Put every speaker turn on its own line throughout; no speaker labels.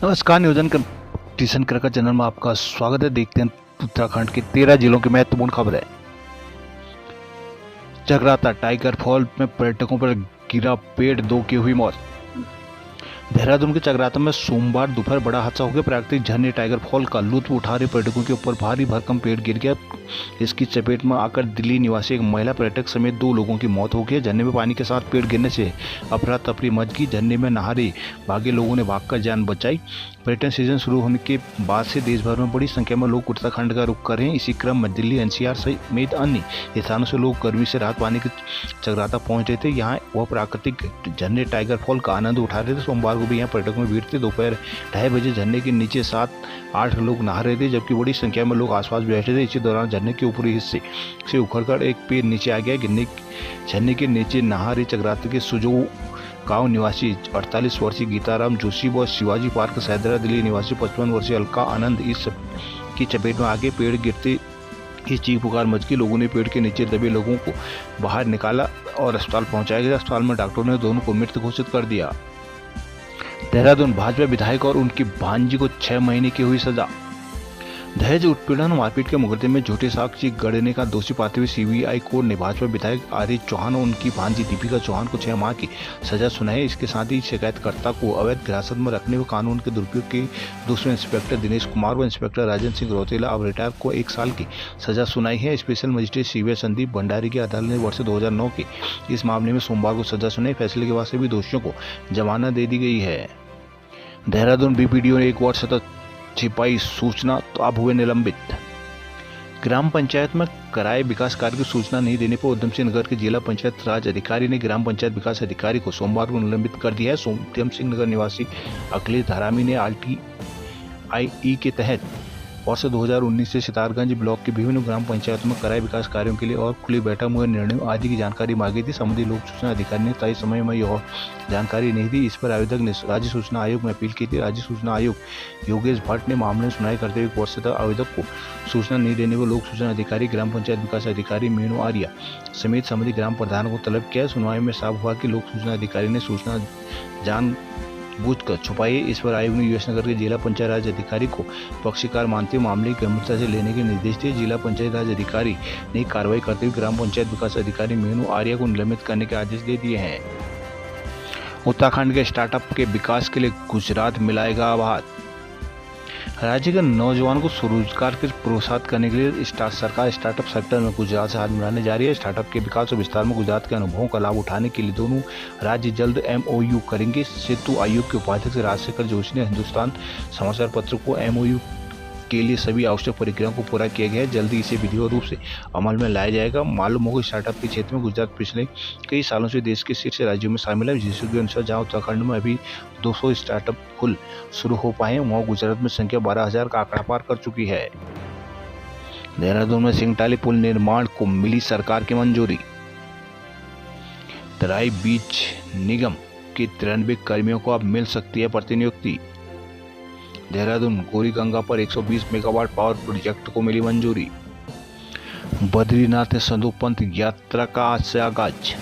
नमस्कार, नियोजन competition cricket channel में आपका स्वागत है। देखते हैं उत्तराखंड के 13 जिलों की महत्वपूर्ण खबरें। चक्राता टाइगर फॉल में पर्यटकों पर गिरा पेड़, 2 की हुई मौत। देहरादून के चक्राता में सोमवार दोपहर बड़ा हादसा हो गया। प्राकृतिक झरने टाइगर फॉल का लुत्फ उठा रहे पर्यटकों के ऊपर भारी भरकम पेड़ गिर गया। इसकी चपेट में आकर दिल्ली निवासी एक महिला पर्यटक समेत 2 लोगों की मौत हो गई। झरने में पानी के साथ पेड़ गिरने से अफरा तफरी मच गई। झरने में नहा रहे भागे लोगों ने भागकर जान बचाई। पर्यटन सीजन शुरू होने के बाद से देश भर में बड़ी संख्या में लोग उत्तराखंड का रुख कर रहे हैं। इसी क्रम में दिल्ली, एनसीआर समेत अन्य स्थानों से लोग गर्मी से राहत पाने के चक्राता पहुंच रहे थे। यहाँ वह प्राकृतिक झरने टाइगर फॉल का आनंद उठा रहे थे। सोमवार को भी यहाँ पर्यटकों में भीड़ थी। दोपहर 2:30 बजे झरने के नीचे 7-8 लोग नहा रहे थे, जबकि बड़ी संख्या में लोग आसपास बैठे थे। इसी दौरान झरने के ऊपरी हिस्से से उखड़कर एक पेड़ नीचे आ गया। झरने के नीचे नहा रहे चक्राता के सुजो गांव निवासी 48 वर्षीय गीताराम जोशी व शिवाजी पार्क सैदरा दिल्ली निवासी 55 वर्षीय अलका आनंद इस की चपेट में आगे पेड़ गिरते ही चीख पुकार मच गई। लोगों ने पेड़ के नीचे दबे लोगों को बाहर निकाला और अस्पताल पहुंचाया गया। अस्पताल में डॉक्टरों ने दोनों को मृत घोषित कर दिया। देहरादून भाजपा विधायक और उनकी भांजी को 6 महीने की हुई सजा। दहेज उत्पीड़न मारपीट के मुकदमे में झूठे साक्ष्य गढ़ने का दोषी पाते हुए सीबीआई कोर्ट ने भाजपा विधायक आरिफ चौहान और उनकी भांजी दीपिका चौहान को 6 माह की सजा सुनाई। इसके साथ ही शिकायतकर्ता को अवैध हिरासत में रखने व कानून के दुरुपयोग के दोषी इंस्पेक्टर दिनेश कुमार व इंस्पेक्टर राजन सिंह रौतेला अब रिटायर को 1 साल की सजा सुनाई है। Special magistrate CBI Sandeep Bhandari की अदालत ने वर्ष 2009 के इस मामले में सोमवार को सजा सुनाई। फैसले के बाद सभी दोषियों को जमानत दे दी गई है। देहरादून बीपीडीओ ने 1 वर्ष सतत छिपाई सूचना तो अब हुए निलंबित। ग्राम पंचायत में कराए विकास कार्य की सूचना नहीं देने पर उधम सिंह नगर के जिला पंचायत राज अधिकारी ने ग्राम पंचायत विकास अधिकारी को सोमवार को निलंबित कर दिया है। उधम सिंह नगर निवासी अखिलेश धारामी ने RTIE के तहत वर्ष 2019 से सितारगंज ब्लॉक के विभिन्न ग्राम पंचायतों में कराए विकास कार्यों के लिए और खुली बैठक में निर्णयों आदि की जानकारी मांगी थी। संबंधित लोक सूचना अधिकारी ने तय समय में यह जानकारी नहीं दी। इस पर आवेदक ने राज्य सूचना आयोग में अपील की थी। राज्य सूचना आयुक्त योगेश भट्ट ने मामले में सुनवाई करते हुए 1 वर्ष तक आवेदक को सूचना नहीं देने पर लोक सूचना अधिकारी, ग्राम पंचायत विकास अधिकारी मीनू आर्या समेत संबंधित ग्राम प्रधानों को तलब किया। सुनवाई में साफ हुआ कि लोक सूचना अधिकारी ने सूचना जानबूझकर छुपाई। इस पर आयोग ने यूएस नगर के जिला पंचायत राज अधिकारी को पक्षकार मानते हुए मामले की गंभीरता से लेने के निर्देश दिए। जिला पंचायत राज अधिकारी ने कार्रवाई करते हुए ग्राम पंचायत विकास अधिकारी मीनू आर्या को निलंबित करने के आदेश दे दिए हैं। उत्तराखंड के स्टार्टअप के विकास के लिए गुजरात मिलाएगा आवाज। राज्य के नौजवानों को स्वरोजगार के प्रोत्साहित करने के लिए सरकार स्टार्टअप सेक्टर में गुजरात से हाथ मिलाने जा रही है। स्टार्टअप के विकास और विस्तार में गुजरात के अनुभवों का लाभ उठाने के लिए दोनों राज्य जल्द MOU करेंगे। सेतु आयोग के उपाध्यक्ष राजशेखर जोशी ने हिंदुस्तान समाचार पत्र को MOU के लिए सभी आवश्यक प्रक्रियाओं को पूरा किया गया है। जल्दी इसे विधिवत रूप से अमल में लाया जाएगा। मालूम हो कि स्टार्टअप के क्षेत्र में गुजरात पिछले कई सालों से देश के शीर्ष राज्यों में शामिल है। विशेषज्ञों के अनुसार जहां उत्तराखंड में अभी 200 स्टार्टअप कुल शुरू हो पाए हैं, वहाँ गुजरात में संख्या 12,000 का आंकड़ा पार कर चुकी है। देहरादून में सिंगटाली पुल निर्माण को मिली सरकार की मंजूरी। तराई बीच निगम के 93 कर्मियों को अब मिल सकती है प्रतिनियुक्ति। देहरादून गौरी गंगा पर 120 मेगावाट पावर प्रोजेक्ट को मिली मंजूरी। बद्रीनाथ संतो पंथ यात्रा का आज से आगाज।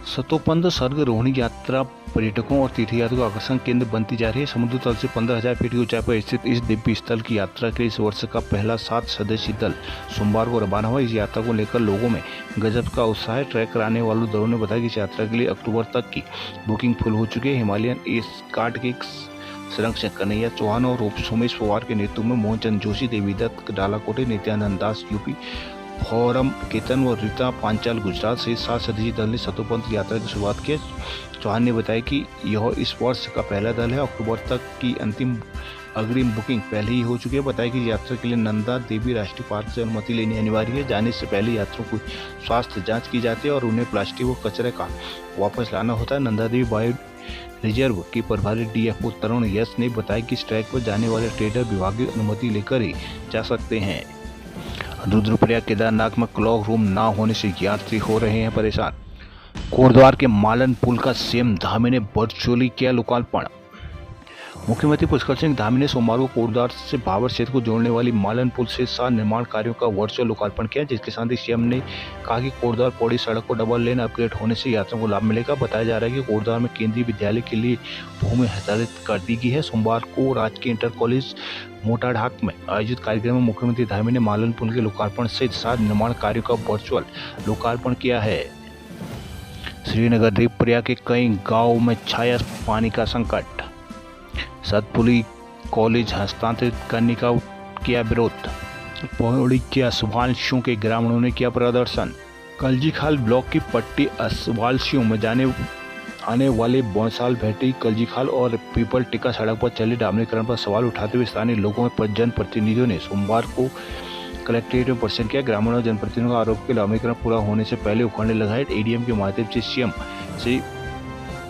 संतो पंथ स्वर्ग रोहिणी यात्रा पर्यटकों और तीर्थयात्रियों का आकर्षण केंद्र बनती जा रही है। समुद्र तल से 15,000 फीट की ऊंचाई पर स्थित इस दिव्य स्थल की यात्रा के इस वर्ष का पहला 7 सदस्यीय दल सोमवार को रवाना हुआ। इस यात्रा को लेकर लोगों में गजब का उत्साह है। ट्रैक कराने वालों दलों ने बताया कि इस यात्रा के लिए अक्टूबर तक की बुकिंग फुल हो चुकी है। हिमालयन एस्कार्ट के संरक्षक कन्हैया चौहान और सोमेश पवार के नेतृत्व में मोहनचंद जोशी, देवीदत्त डालाकोटे, नित्यानंद दास यूपी, फॉरम केतन व रीता पांचाल गुजरात से 7 सदस्यीय दल ने संतो पंथ यात्रा की शुरुआत की। चौहान ने बताया कि यह इस वर्ष का पहला दल है। अक्टूबर तक की अंतिम अग्रिम बुकिंग पहले ही हो चुकी है। बताया कि यात्रा के लिए नंदा देवी राष्ट्रीय पार्क से अनुमति लेनी अनिवार्य है। जाने से पहले यात्रियों की स्वास्थ्य जाँच की जाती है और उन्हें प्लास्टिक व कचरे का वापस लाना होता है। नंदा देवी बायो रिजर्व के प्रभारी DFO तरुण यश ने बताया कि इस ट्रैक पर जाने वाले ट्रेडर विभागीय अनुमति लेकर ही जा सकते हैं। रुद्रप्रयाग केदारनाथ में क्लॉक रूम ना होने से यात्री हो रहे हैं परेशान। कोटद्वार के मालन पुल का CM धामी ने वर्चुअली किया लोकार्पण। मुख्यमंत्री पुष्कर सिंह धामी ने सोमवार को कोटद्वार से भाबर क्षेत्र को जोड़ने वाली मालन पुल से 7 निर्माण कार्यों का वर्चुअल लोकार्पण किया, जिसके साथ ही सीएम ने कहा कि कोटद्वार पौड़ी सड़क को डबल लेन अपग्रेड होने से यात्रियों को लाभ मिलेगा। बताया जा रहा है कि कोटद्वार में केंद्रीय विद्यालय के लिए भूमि हस्तांतरित कर दी गई है। सोमवार को राजकीय इंटर कॉलेज मोटाढाक में आयोजित कार्यक्रम में मुख्यमंत्री धामी ने मालन पुल के लोकार्पण सहित 7 निर्माण कार्यों का वर्चुअल लोकार्पण किया है। श्रीनगर देवप्रिया के कई गाँव में छाया पानी का संकट, सतपुली कॉलेज हस्तांतरित करने का किया विरोध, पौड़ी के असवालशियों के ग्रामीणों ने किया प्रदर्शन। कलजीखाल ब्लॉक की पट्टी असवालशियों में आने वाले बौसाल भेटी कलजीखाल और पीपल टिक्का सड़क पर चले डामरीकरण पर सवाल उठाते हुए स्थानीय लोगों में जनप्रतिनिधियों ने सोमवार को कलेक्ट्रेट में प्रदर्शन किया। ग्रामीणों और जनप्रतिनिधियों का आरोप कि डामरीकरण पूरा होने से पहले उखड़ने लगा है। एडीएम के माध्यम से सीएम से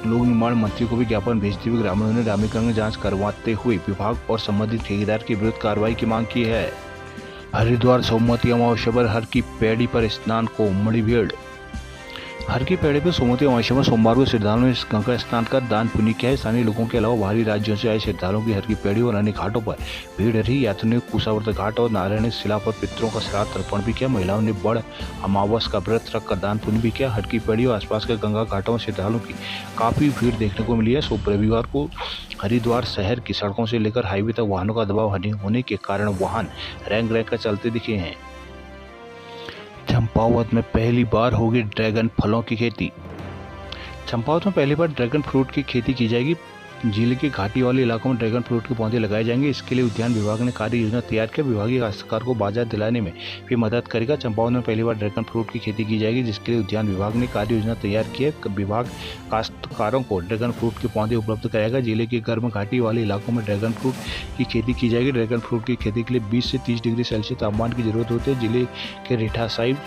लोक निर्माण मंत्री को भी ज्ञापन भेजते हुए ग्रामीणों ने डामरीकरण की जांच करवाते हुए विभाग और संबंधित ठेकेदार के विरुद्ध कार्रवाई की मांग की है। हरिद्वार सोमवती अमावस्या पर हर की पैड़ी पर स्नान को उमड़ी भीड़। हर की पैड़ी पर सोमवती अमावस्या पर सोमवार को श्रद्धालुओं ने गंगा स्नान कर दान पुण्य किया है। स्थानीय लोगों के अलावा बाहरी राज्यों से आए श्रद्धालुओं की हर की पैड़ी और अन्य घाटों पर भीड़ रही। यात्रियों ने कुशावर्त घाट और नारायण शिला पर पितरों का श्राद्ध तर्पण भी किया। महिलाओं ने बड़ अमावस का व्रत रखकर दान पुण्य भी किया। हर की पैड़ी और आसपास के गंगा घाटों में श्रद्धालुओं की काफी भीड़ देखने को मिली है। रविवार को हरिद्वार शहर की सड़कों से लेकर हाईवे तक वाहनों का दबाव होने के कारण वाहन रैंक कर चलते दिखे हैं। चंपावत में पहली बार होगी ड्रैगन फलों की खेती। चंपावत में पहली बार ड्रैगन फ्रूट की खेती की जाएगी। जिले के घाटी वाले इलाकों में ड्रैगन फ्रूट के पौधे लगाए जाएंगे। इसके लिए उद्यान विभाग ने कार्य योजना तैयार किया। विभागीय काश्तकार को बाजार दिलाने में भी मदद करेगा। चंपावत में पहली बार ड्रैगन फ्रूट की खेती की जाएगी, जिसके लिए उद्यान विभाग ने कार्य योजना तैयार की है। विभाग काश्तकारों को ड्रैगन फ्रूट के पौधे उपलब्ध कराएगा। जिले के गर्म घाटी वाले इलाकों में ड्रैगन फ्रूट की खेती की जाएगी। ड्रैगन फ्रूट की खेती के लिए 20 से 30 डिग्री सेल्सियस तापमान की जरूरत होती है। जिले के रीठा साहिब,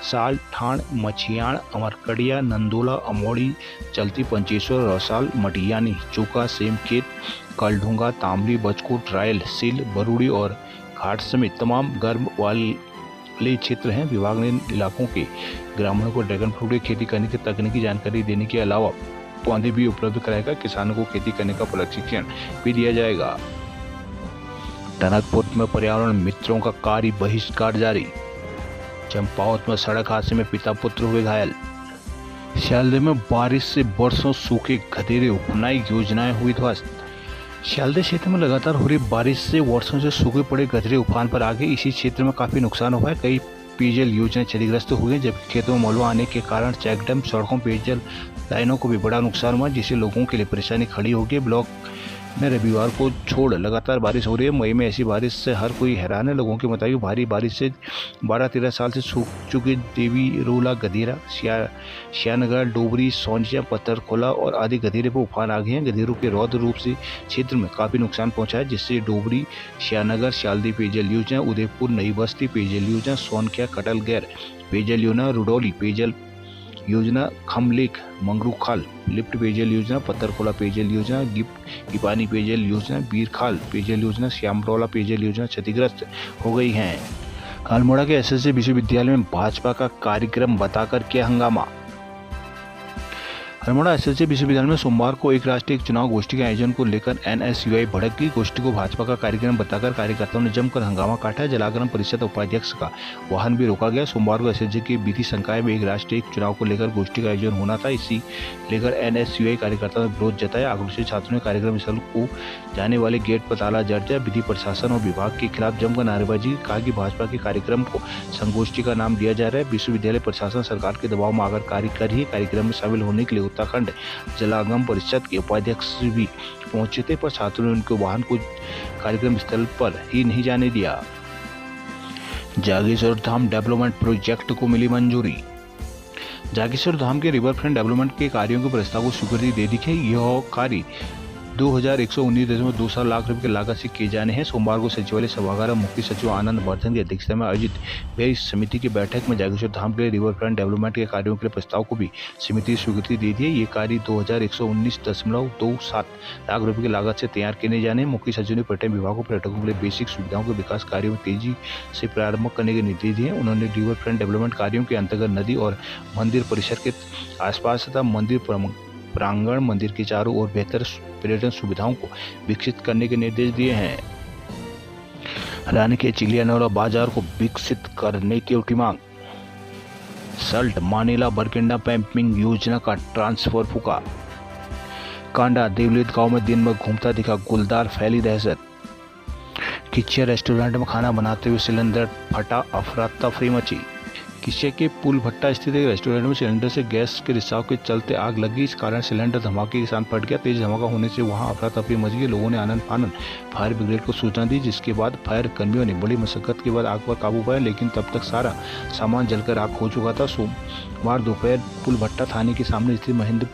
साल, ठाण, मछियाण, अमरकड़िया, नंदोला, अमौड़ी, चलती, पंचेश्वर, रौसाल, मटियानी, चोका, सेमखेत, कलढूंगा, तांबली, बचकोट, रायल, सील, बरूड़ी और घाट समेत तमाम गर्म वाले क्षेत्र हैं। विभाग ने इलाकों के ग्रामीणों को ड्रैगन फ्रूट की खेती करने की तकनीकी जानकारी देने के अलावा पौधे भी उपलब्ध कराएगा। किसानों को खेती करने का प्रशिक्षण भी दिया जाएगा। टनकपुर में पर्यावरण मित्रों का कार्य बहिष्कार जारी। चंपावत में सड़क हादसे में पिता पुत्र हुए घायल। सियालदह में बारिश से बरसों सूखे गधेरे उपनाई योजनाएं हुई ध्वस्त। सियालदह क्षेत्र में लगातार हो रही बारिश से वर्षों से सूखे पड़े गधेरे उफान पर आ गए। इसी क्षेत्र में काफी नुकसान हुआ है। कई पेयजल योजनाएं क्षतिग्रस्त हुई हैं, जबकि खेतों में मलबा आने के कारण चेक डैम, सड़कों, पेयजल लाइनों को भी बड़ा नुकसान हुआ, जिससे लोगों के लिए परेशानी खड़ी होगी। ब्लॉक में रविवार को छोड़ लगातार बारिश हो रही है। मई में ऐसी बारिश से हर कोई हैरान है। लोगों के मुताबिक भारी बारिश से 12-13 साल से सूख चुके देवी रोला, गधेरा, श्यानगर, डोबरी, सोनिया, पत्थरखोला और आदि गधेरे पर उफान आ गए हैं। गधेरों के रौद्र रूप से क्षेत्र में काफी नुकसान पहुंचा है, जिससे डोबरी, श्यानगर, शालदी पेयजल योजना, उदयपुर नई बस्ती पेयजल योजना, सोनख्या, कटलगैर पेयजल योजना, रुडौली पेयजल योजना, खमलेख, मंगरूखाल लिफ्ट पेयजल योजना, पत्थरखोला पेयजल योजना, गिपानी पेयजल योजना, बीरखाल पेयजल योजना, श्यामरौला पेयजल योजना क्षतिग्रस्त हो गई हैं। अल्मोड़ा के एसएसजे विश्वविद्यालय में भाजपा का कार्यक्रम बताकर किया हंगामा। अल्मोड़ा एसएसजे विश्वविद्यालय में सोमवार को एक राष्ट्रीय चुनाव गोष्ठी के आयोजन को लेकर एनएसयूआई भड़क गई। गोष्ठी को भाजपा का कार्यक्रम बताकर कार्यकर्ताओं ने जमकर हंगामा काटा। जलागरण परिषद उपाध्यक्ष का वाहन भी रोका गया। सोमवार को एसएसजे के बीती संकाय में एक राष्ट्रीय चुनाव को लेकर गोष्ठी का आयोजन होना था। इसी लेकर एनएसयूआई कार्यकर्ताओं ने विरोध जताया। आक्रोशित छात्रों ने कार्यक्रम स्थल को जाने वाले गेट पर ताला जड़ दिया। विधि प्रशासन और विभाग के खिलाफ जमकर नारेबाजी। कहा कि भाजपा के कार्यक्रम को संगोष्ठी का नाम दिया जा रहा है। विश्वविद्यालय प्रशासन सरकार के दबाव में आकर कार्य कर रही है। कार्यक्रम में शामिल होने के लिए उत्तराखंड जलागम परिषद के उपाध्यक्ष भी पहुंचे थे, पर छात्रों ने उनके वाहन को कार्यक्रम स्थल पर ही नहीं जाने दिया। जागेश्वर धाम डेवलपमेंट प्रोजेक्ट को मिली मंजूरी। जागेश्वर धाम के रिवरफ्रंट डेवलपमेंट के कार्यों के प्रस्ताव को स्वीकृति दे दी है। यह कार्य 2119.27 लाख रुपए की लागत से किए जाने हैं। सोमवार को सचिवालय सभागार में मुख्य सचिव आनंद वर्धन की अध्यक्षता में आयोजित व्यय समिति की बैठक में जागेश्वर धाम के रिवरफ्रंट डेवलपमेंट के कार्यों के प्रस्ताव को भी समिति स्वीकृति दे दी है। ये कार्य 2119.27 लाख रुपए की लागत से तैयार किए जाने हैं। मुख्य सचिव ने पर्यटन विभाग को पर्यटकों के लिए बेसिक सुविधाओं के विकास कार्यों में तेजी से प्रारंभ करने के निर्देश दिए। उन्होंने रिवरफ्रंट डेवलपमेंट कार्यों के अंतर्गत नदी और मंदिर परिसर के आसपास तथा मंदिर प्रांगण, मंदिर के चारों ओर बेहतर पर्यटन सुविधाओं को विकसित करने के निर्देश दिए हैं। रानी के चिलियानौला बाजार को विकसित करने की उठी मांग। सल्ट मानेला बरकेंडा पंपिंग योजना का ट्रांसफर फूका। कांडा देवलित गांव में दिन में घूमता दिखा गुलदार, फैली दहशत। किचिया रेस्टोरेंट में खाना बनाते हुए सिलेंडर फटा, अफरा तफरी मची। किचिया के पुल भट्टा स्थित एक रेस्टोरेंट में सिलेंडर से गैस के रिसाव के चलते आग लगी। इस कारण सिलेंडर धमाके के साथ फट गया। तेज धमाका होने से वहां अफरा तफरी मच गई। लोगों ने आनंद फानंद फायर ब्रिगेड को सूचना दी, जिसके बाद फायर कर्मियों ने बड़ी मशक्कत के बाद आग पर काबू पाया, लेकिन तब तक सारा सामान जलकर आग हो चुका था। सोमवार दोपहर पुल भट्टा थाने के सामने स्थित महेंद्र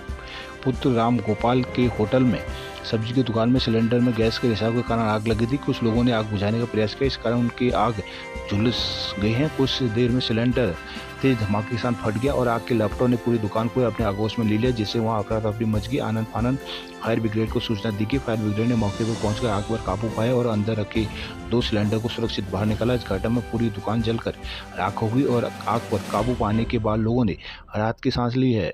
पुत्र राम गोपाल के होटल में सब्जी की दुकान में सिलेंडर में गैस के रिसाव के कारण आग लगी थी। कुछ लोगों ने आग बुझाने का प्रयास किया, इस कारण उनकी आग झुलस गई है। कुछ देर में सिलेंडर तेज धमाके के साथ फट गया और आग के लपटों ने पूरी दुकान को अपने आगोश में ले लिया, जिससे वहां अफरा तफरी मच गई। आनंद फानंद फायर ब्रिगेड को सूचना दी गई। फायर ब्रिगेड ने मौके पर पहुंचकर आग पर काबू पाया और अंदर रखे 2 सिलेंडर को सुरक्षित बाहर निकाला। इस घटना में पूरी दुकान जलकर राख हो गई और आग पर काबू पाने के बाद लोगों ने राहत की सांस ली है।